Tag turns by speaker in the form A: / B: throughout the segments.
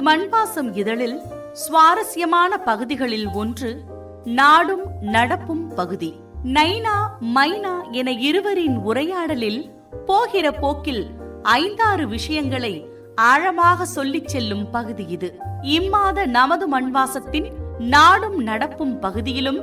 A: மண்வாசம் இதழில் சுவாரஸ்யமான பகுதிகளில் ஒன்று நாடும் நடப்பும் பகுதி. நைனா மைனா என இருவரின் உரையாடலில் போகிற போக்கில் 5-6 விஷயங்களை ஆழமாக சொல்லிச் செல்லும் பகுதி இது. இம்மாத நமது மண்வாசத்தின் நாடும் நடப்பும் பகுதியிலும்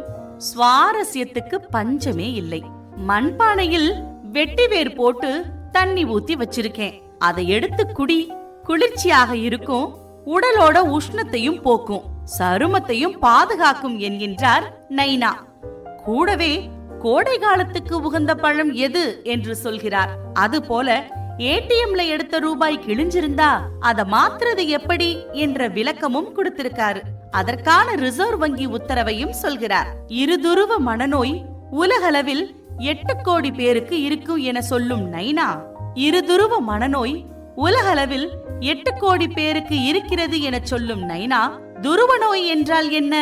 A: சுவாரஸ்யத்துக்கு பஞ்சமே இல்லை. மண்பானையில் வெட்டிவேர் போட்டு தண்ணி ஊத்தி வச்சிருக்கேன். அதை எடுத்து குடி, குளிர்ச்சியாக இருக்கும், உடலோட உஷ்ணத்தையும் போக்கும், சருமத்தையும் பாதுகாக்கும் என்கின்றார் நைனா. கூடவே கோடை காலத்துக்கு உகந்த பழம் எது என்று சொல்கிறார். அதுபோல ஏடிஎம்ல எடுத்த ரூபாய் கிழிஞ்சிருந்தா அத மாத்துறது எப்படி என்ற விளக்கமும் கொடுத்திருக்காரு. அதற்கான ரிசர்வ் வங்கி உத்தரவையும் சொல்கிறார். இருதுருவ மனநோய் உலகளவில் 8 கோடி பேருக்கு இருக்கும் என சொல்லும் நைனா, இருதுருவ மனநோய் உலகளவில் 8 கோடி பேருக்கு இருக்கிறது என சொல்லும் நைனா, துருவ நோய் என்றால் என்ன,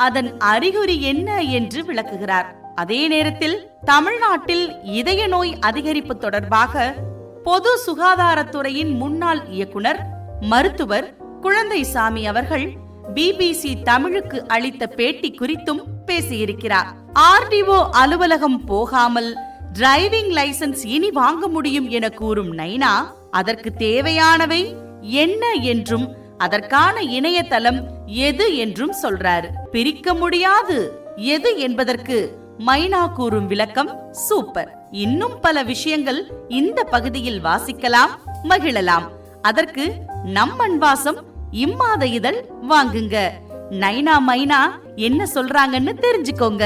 A: அதன் அறிகுறி என்ன என்று விளக்குகிறார். அதே நேரத்தில் தமிழ்நாட்டில் இதய நோய் அதிகரிப்பு தொடர்பாக பொது சுகாதாரத்துறையின் முன்னாள் இயக்குனர் மருத்துவர் குழந்தைசாமி அவர்கள் பிபிசி தமிழுக்கு அளித்த பேட்டி குறித்தும் பேசியிருக்கிறார். ஆர்டிஓ அலுவலகம் போகாமல் டிரைவிங் லைசென்ஸ் இனி வாங்க முடியும் என கூறும் நைனா, அதற்கு தேவையானவை என்ன என்றும் அதற்கான இணையதளம் எது என்றும் சொல்றாரு. பிரிக்க முடியாது எது என்பதற்கு மைனா கூறும் விளக்கம் சூப்பர். இன்னும் பல விஷயங்கள் இந்த பகுதியில் வாசிக்கலாம், மகிழலாம். அதற்கு நம் மண்வாசம் இம்மாத இதழ் வாங்குங்க. நைனா மைனா என்ன சொல்றாங்கன்னு தெரிஞ்சுக்கோங்க.